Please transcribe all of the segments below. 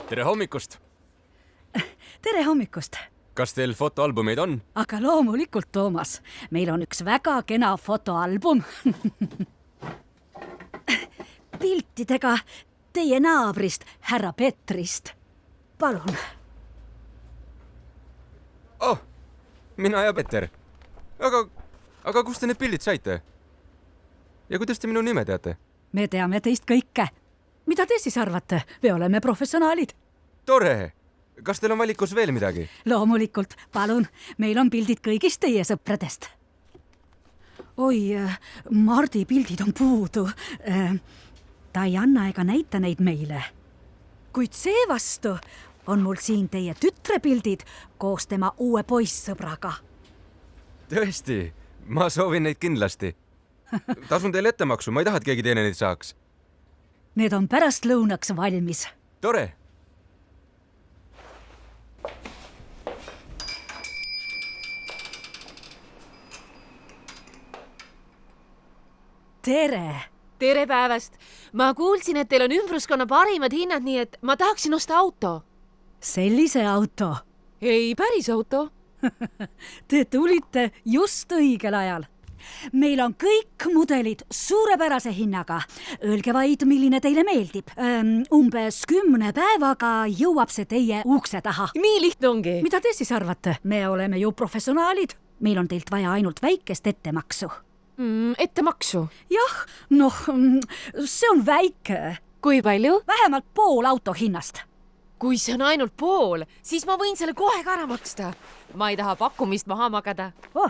Tere hommikust! Tere hommikust! Kas teil fotoalbumeid on? Aga loomulikult, Toomas. Meil on üks väga kena fotoalbum. Piltidega teie naabrist, härra Petrist. Palun. Oh, mina ja Peter. Aga kust te need pildid saite? Ja kuidas te minu nime teate? Me teame teist kõike. Mida te siis arvate? Me oleme professionaalid. Tore! Kas teil on valikus veel midagi? Loomulikult, palun. Meil on pildid kõigist teie sõpradest. Oi, Mardi pildid on puudu. Ta ei anna ega näita neid meile. Kuid seevastu on mul siin teie tütre pildid koos tema uue poissõbraga. Tõesti, ma soovin neid kindlasti. Tasun teile ettemaksu, ma ei taha, et keegi teine neid saaks. Need on pärast lõunaks valmis. Tore! Tere! Tere päevast! Ma kuulsin, et teil on ümbruskonna parimad hinnad, nii et ma tahaksin osta auto. Sellise auto. Ei, päris auto. Te tulite just õigel ajal. Meil on kõik mudelid suurepärase hinnaga. Öelge vaid, milline teile meeldib. Umbes 10 päevaga jõuab see teie ukse taha. Nii lihtne ongi. Mida te siis arvate? Me oleme ju professionaalid. Meil on teilt vaja ainult väikest ettemaksu. Ettemaksu? Jah, see on väike. Kui palju? Vähemalt pool auto hinnast. Kui see on ainult pool, siis ma võin selle kohe ka ära maksta. Ma ei taha pakkumist maha magada. Oh.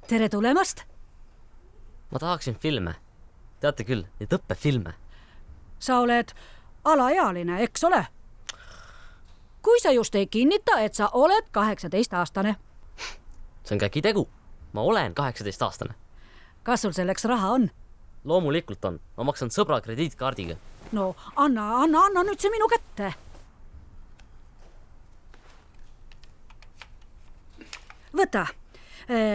Tere tulemast. Ma tahaksin filme. Teate küll, neid õppefilme. Sa oled alaealine, eks ole? Kui sa just ei kinnita, et sa oled 18-aastane. See on käkitegu. Ma olen 18-aastane. Kas sul selleks raha on? Loomulikult on. Ma maksan sõbra krediitkaardiga. No, anna nüüd see minu kätte. Võta.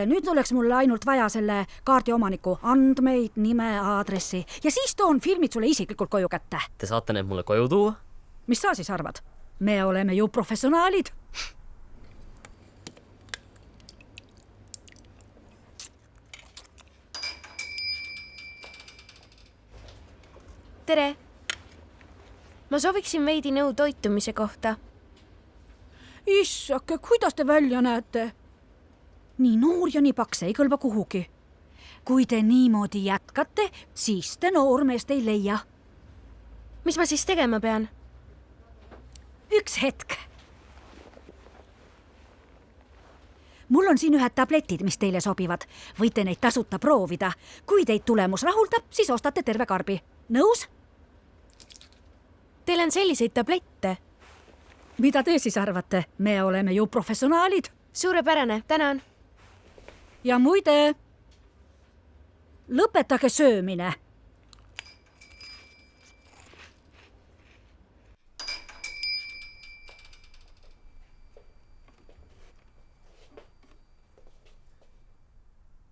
Nüüd oleks mul ainult vaja selle kaardi omaniku andmeid, nime, aadressi ja siis toon filmid sulle isiklikult koju kätte. Te saate need mulle koju tuua? Mis sa siis arvad? Me oleme ju professionaalid. Tere! Ma sooviksin veidi nõu toitumise kohta. Issake, kuidas te välja näete? Nii noor ja nii paks ei kõlba kuhugi. Kui te niimoodi jätkate, siis te noormeest ei leia. Mis ma siis tegema pean? Üks hetk. Mul on siin ühed tabletid, mis teile sobivad. Võite neid tasuta proovida. Kui teid tulemus rahuldab, siis ostate terve karbi. Nõus? Teil on selliseid tablette. Mida te siis arvate? Me oleme ju professionaalid. Suurepärane, tänan. Ja muide, lõpetage söömine.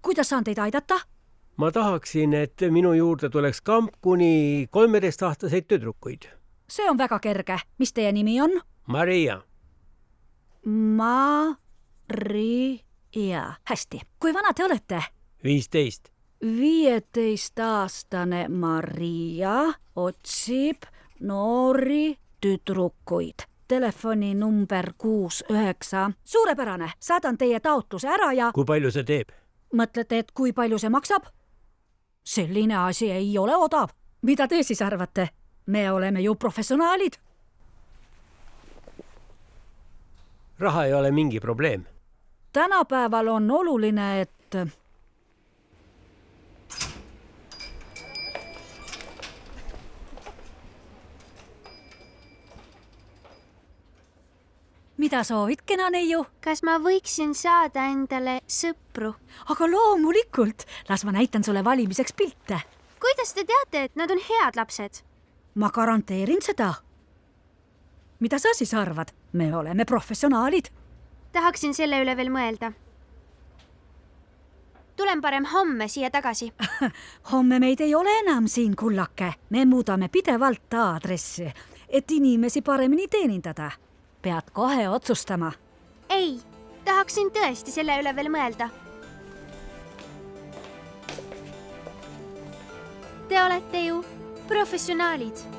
Kuidas saan teid aidata? Ma tahaksin, et minu juurde tuleks kamp kuni 13-aastaseid tüdrukuid. See on väga kerge. Mis teie nimi on? Maria. Maria. Hästi. Kui vana te olete? 15. 15-aastane Maria otsib noori tüdrukuid. Telefoni number 69. Suurepärane. Saadan teie taotluse ära ja... Kui palju see teeb? Mõtlete, et kui palju see maksab? Selline asi ei ole odav. Mida te siis arvate? Me oleme ju professionaalid. Raha ei ole mingi probleem. Tänapäeval on oluline, et... Mida soovid, kena neiu? Kas ma võiksin saada endale sõpru? Aga loomulikult. Las ma näitan sulle valimiseks pilte. Kuidas te teate, et nad on head lapsed? Ma garanteerin seda. Mida sa siis arvad? Me oleme professionaalid. Tahaksin selle üle veel mõelda. tulen parem homme siia tagasi. homme meid ei ole enam siin, kullake. Me muudame pidevalt aadressi, et inimesi paremini teenindada. Pead kohe otsustama. Ei, tahaksin tõesti selle üle veel mõelda. Te olete ju professionaalid.